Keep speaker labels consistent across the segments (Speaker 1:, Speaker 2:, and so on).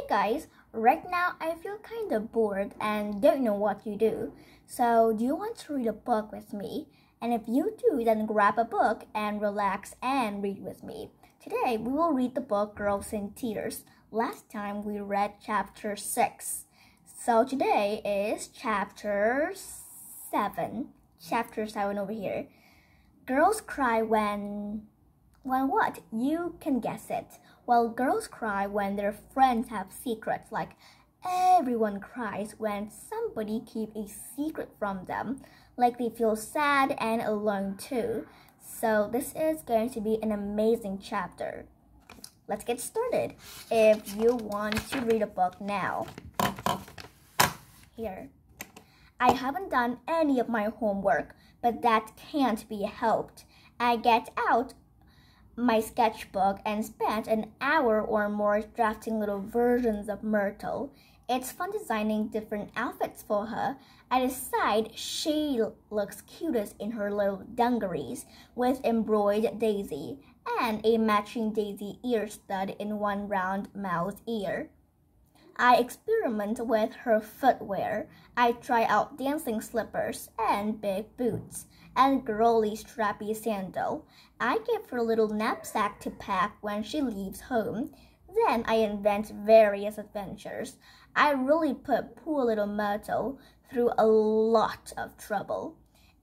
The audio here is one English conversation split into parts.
Speaker 1: guys, right now I feel kind of bored and don't know what to do. So, do you want to read a book with me? And if you do, then grab a book and relax and read with me. Today, we will read the book Girls in Tears. Last time we read chapter 6. So, today is chapter 7. Chapter 7 over here. Girls cry when what? You can guess it. Well, girls cry when their friends have secrets. Like everyone cries when somebody keeps a secret from them. Like they feel sad and alone too. So this is going to be an amazing chapter. Let's get started. If you want to read a book now. Here. I haven't done any of my homework, but that can't be helped. I get out my sketchbook and spent an hour or more drafting little versions of Myrtle. It's fun designing different outfits for her. I decide she looks cutest in her little dungarees with embroidered daisy and a matching daisy ear stud in one round mouse ear. I experiment with her footwear. I try out dancing slippers and big boots and girly strappy sandal. I give her a little knapsack to pack when she leaves home. Then I invent various adventures. I really put poor little Myrtle through a lot of trouble.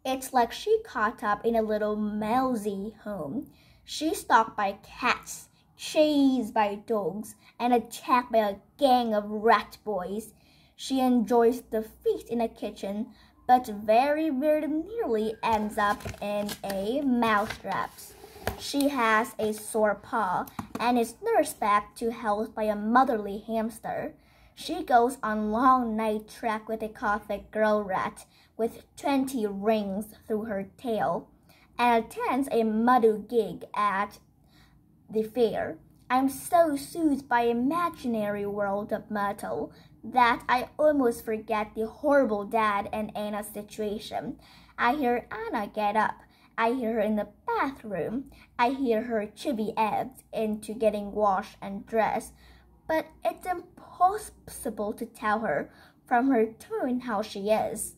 Speaker 1: It's like she caught up in a little mousy home. She's stalked by cats, chased by dogs, and attacked by a gang of rat boys. She enjoys the feast in the kitchen, but very nearly ends up in a mousetrap. She has a sore paw and is nursed back to health by a motherly hamster. She goes on long night trek with a gothic girl rat with 20 rings through her tail and attends a muddle gig at the fair. I'm so soothed by imaginary world of Myrtle that I almost forget the horrible Dad and Anna situation. I hear Anna get up. I hear her in the bathroom. I hear her chivvy eggs into getting washed and dressed. But it's impossible to tell her from her tone how she is.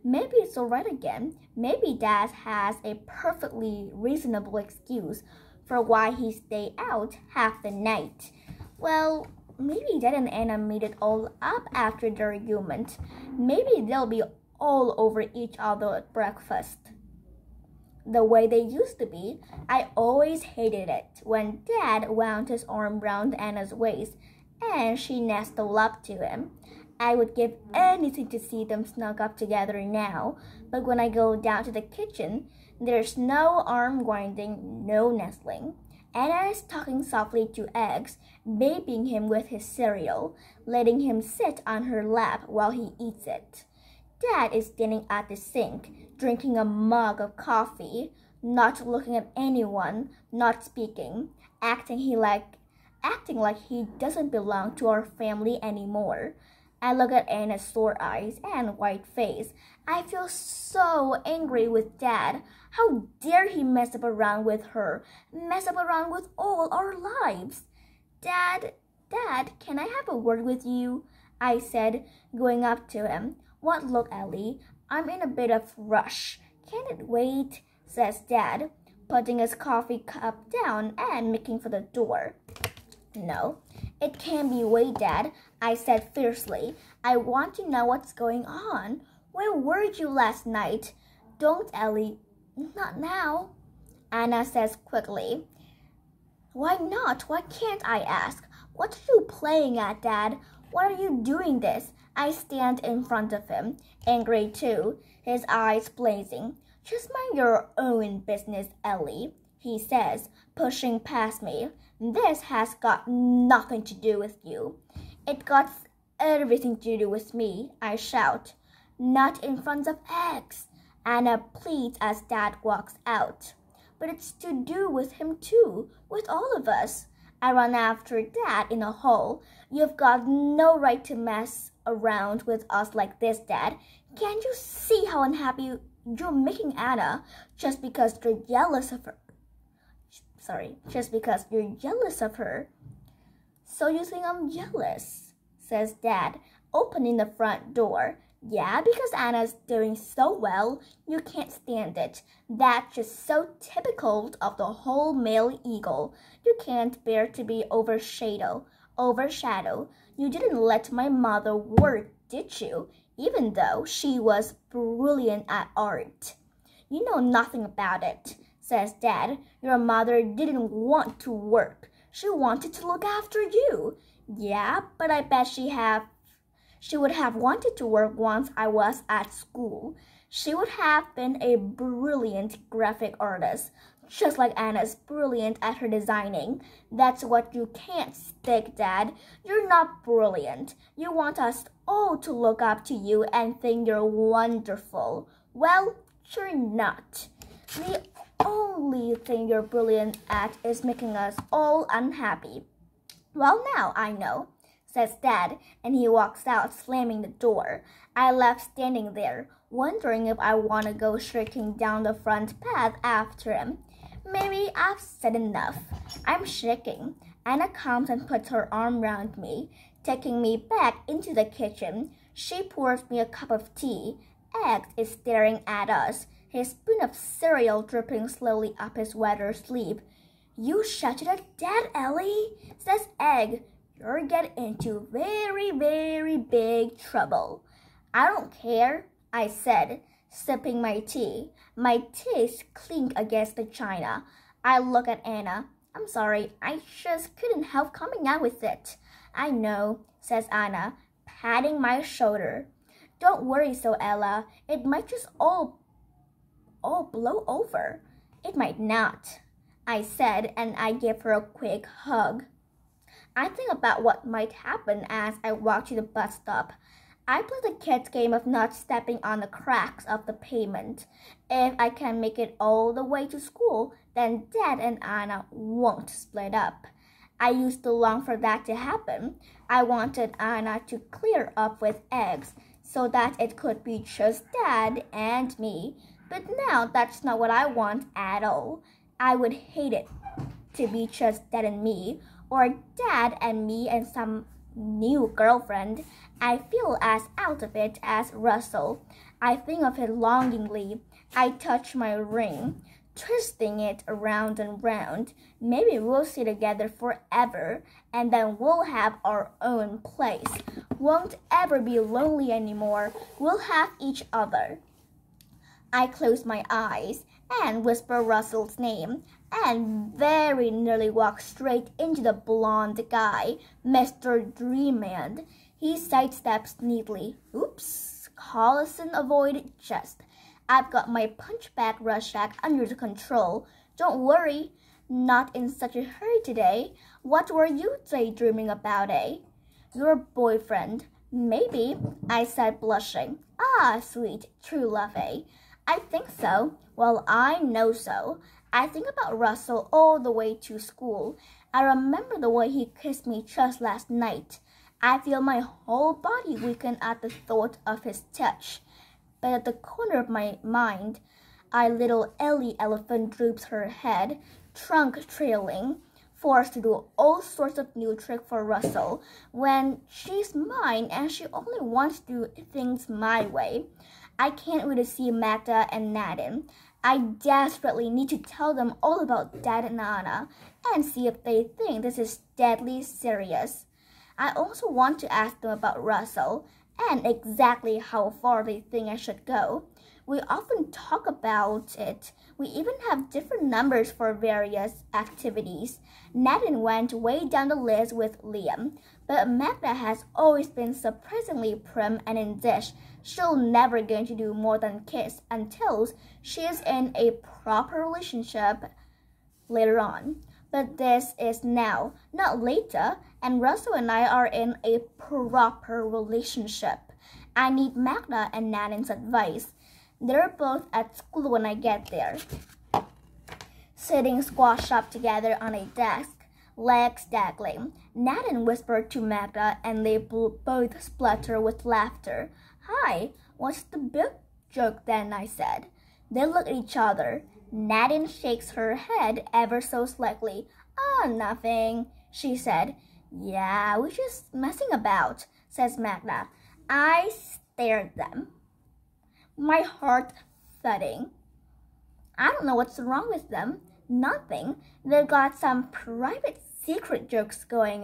Speaker 1: Maybe it's alright again. Maybe Dad has a perfectly reasonable excuse for why he stayed out half the night. Well, maybe Dad and Anna made it all up after their argument. Maybe they'll be all over each other at breakfast. The way they used to be. I always hated it when Dad wound his arm round Anna's waist and she nestled up to him. I would give anything to see them snug up together now, but when I go down to the kitchen, there's no arm grinding, no nestling. Anna is talking softly to Eggs, babying him with his cereal, letting him sit on her lap while he eats it. Dad is standing at the sink, drinking a mug of coffee, not looking at anyone, not speaking, acting like he doesn't belong to our family anymore. I look at Anna's sore eyes and white face. I feel so angry with Dad. How dare he mess up around with her, mess up around with all our lives? Dad, can I have a word with you? I said, going up to him. What, look, Ellie, I'm in a bit of rush. Can it wait? Says Dad, putting his coffee cup down and making for the door. No, it can't be wait, Dad, I said fiercely. I want to know what's going on. Where were you last night? Don't, Ellie. Not now. Anna says quickly. Why not? Why can't I ask? What are you playing at, Dad? Why are you doing this? I stand in front of him, angry too, his eyes blazing. Just mind your own business, Ellie, he says, pushing past me. This has got nothing to do with you. It got everything to do with me, I shout. Not in front of Eggs, Anna pleads as Dad walks out. But it's to do with him too, with all of us. I run after Dad in a hole. You've got no right to mess around with us like this, Dad. Can't you see how unhappy you're making Anna just because you're jealous of her? Just because you're jealous of her. So you think I'm jealous, says Dad, opening the front door. Yeah, because Anna's doing so well, you can't stand it. That's just so typical of the whole male ego. You can't bear to be overshadowed. You didn't let my mother work, did you? Even though she was brilliant at art. You know nothing about it, says Dad. Your mother didn't want to work. She wanted to look after you. Yeah, but I bet she would have wanted to work once I was at school. She would have been a brilliant graphic artist, just like Anna's brilliant at her designing. That's what you can't stick, Dad. You're not brilliant. You want us all to look up to you and think you're wonderful. Well, you're not. The only thing you're brilliant at is making us all unhappy. Well, now I know, says Dad, and he walks out, slamming the door. I left standing there, wondering if I want to go shrieking down the front path after him. Maybe I've said enough. I'm shaking. Anna comes and puts her arm round me, taking me back into the kitchen. She pours me a cup of tea. Egg is staring at us, his spoon of cereal dripping slowly up his weather sleeve. You shouted at Dad, Ellie, says Egg. You're getting into very, very big trouble. I don't care, I said, sipping my tea. My teeth clink against the china. I look at Anna. I'm sorry, I just couldn't help coming out with it. I know, says Anna, patting my shoulder. Don't worry so, Ella. It might just all blow over. It might not, I said, and I gave her a quick hug. I think about what might happen as I walk to the bus stop. I play the kids' game of not stepping on the cracks of the pavement. If I can make it all the way to school, then Dad and Anna won't split up. I used to long for that to happen. I wanted Anna to clear up with Eggs so that it could be just Dad and me. But now that's not what I want at all. I would hate it to be just Dad and me, or Dad and me and some new girlfriend. I feel as out of it as Russell. I think of it longingly. I touch my ring, twisting it around and round. Maybe we'll stay together forever, and then we'll have our own place. Won't ever be lonely anymore. We'll have each other. I close my eyes and whisper Russell's name, and very nearly walk straight into the blonde guy, Mr. Dreamland. He sidesteps neatly. Oops, Collison avoided just. I've got my punchback rushback under control. Don't worry, not in such a hurry today. What were you daydreaming about, eh? Your boyfriend. Maybe, I said, blushing. Ah, sweet, true love, eh? I think so. Well, I know so. I think about Russell all the way to school. I remember the way he kissed me just last night. I feel my whole body weaken at the thought of his touch. But at the corner of my mind, little Ellie Elephant droops her head, trunk trailing, forced to do all sorts of new tricks for Russell when she's mine and she only wants to do things my way. I can't wait to see Magda and Nadine. I desperately need to tell them all about Dad and Anna and see if they think this is deadly serious. I also want to ask them about Russell and exactly how far they think I should go. We often talk about it. We even have different numbers for various activities. Nadine went way down the list with Liam, but Magda has always been surprisingly prim and in dish. She'll never going to do more than kiss until she is in a proper relationship later on. But this is now, not later, and Russell and I are in a proper relationship. I need Magda and Nadine's advice. They're both at school when I get there, sitting squashed up together on a desk, legs dangling. Nadine whispered to Magda, and they both splutter with laughter. Hi, what's the big joke then? I said. They look at each other. Nadine shakes her head ever so slightly. Ah, nothing, she said. Yeah, we're just messing about, says Magda. I stare at them, my heart thudding. I don't know what's wrong with them. Nothing. They've got some private secret jokes going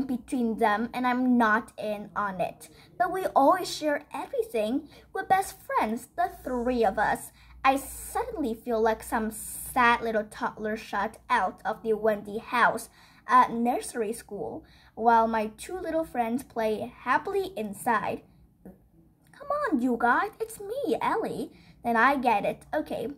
Speaker 1: between them, and I'm not in on it. But we always share everything. We're best friends, the three of us. I suddenly feel like some sad little toddler shut out of the Wendy house at nursery school, while my two little friends play happily inside. Come on, you guys, it's me, Ellie. Then I get it. Okay,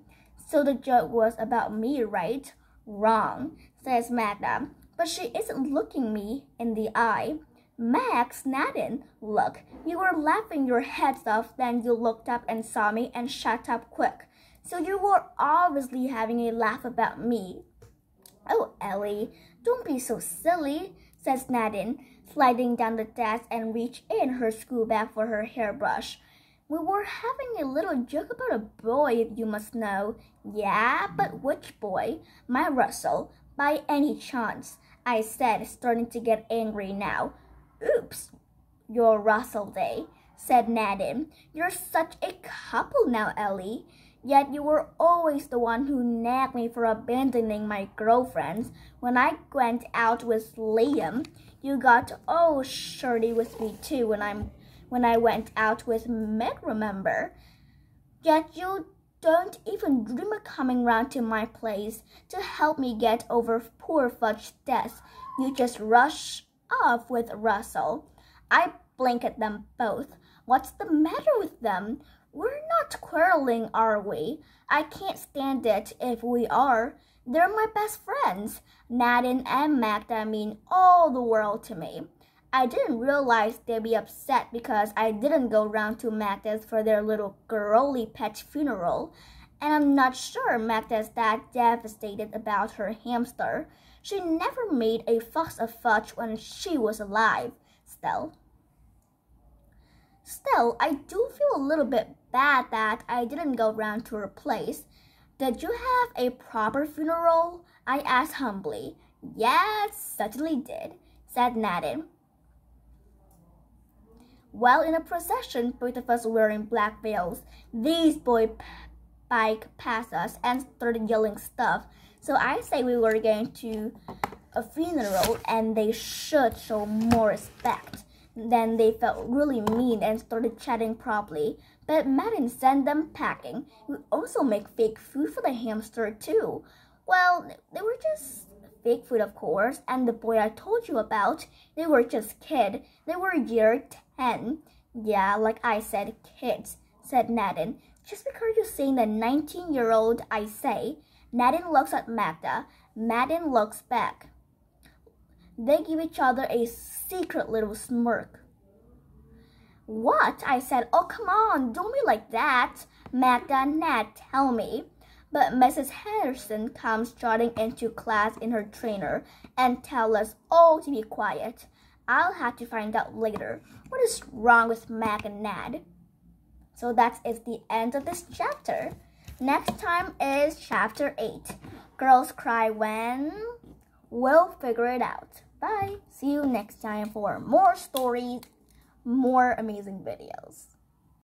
Speaker 1: so the joke was about me, right? Wrong, says Magda. But she isn't looking me in the eye. Max Nadine, look, you were laughing your heads off, then you looked up and saw me and shut up quick. So you were obviously having a laugh about me. Oh, Ellie, don't be so silly, says Nadine, sliding down the desk and reach in her school bag for her hairbrush. We were having a little joke about a boy, you must know. Yeah, but which boy? My Russell, by any chance, I said, starting to get angry now. Oops, your Russell Day, said Nadine. You're such a couple now, Ellie. Yet you were always the one who nagged me for abandoning my girlfriends. When I went out with Liam, you got all shirty with me too when I went out with Meg, remember? Yet you don't even dream of coming round to my place to help me get over poor Fudge's death. You just rush off with Russell. I blink at them both. What's the matter with them? We're not quarreling, are we? I can't stand it if we are. They're my best friends. Nadine and Magda mean all the world to me. I didn't realize they'd be upset because I didn't go round to Magda's for their little girly pet funeral. And I'm not sure Magda's that devastated about her hamster. She never made a fuss of Fudge when she was alive. Still, I do feel a little bit bad that I didn't go round to her place. Did you have a proper funeral? I asked humbly. Yes, certainly did, said Nadine. Well, in a procession, both of us wearing black veils, these boys biked past us and started yelling stuff. So I say we were going to a funeral and they should show more respect. Then they felt really mean and started chatting properly. But Madden sent them packing. We also make fake food for the hamster too. Well, they were just fake food, of course. And the boy I told you about, they were just kids. They were year 10. Yeah, like I said, kids, said Nadine. Just because you're saying the 19-year-old, I say. Nadine looks at Magda. Nadine looks back. They give each other a secret little smirk. What? I said, oh, come on, don't be like that. Magda and Nat tell me. But Mrs. Henderson comes trotting into class in her trainer and tells us all to be quiet. I'll have to find out later what is wrong with Mag and Nad. So that is the end of this chapter. Next time is chapter 8. Girls cry when? We'll figure it out. Bye. See you next time for more stories, more amazing videos.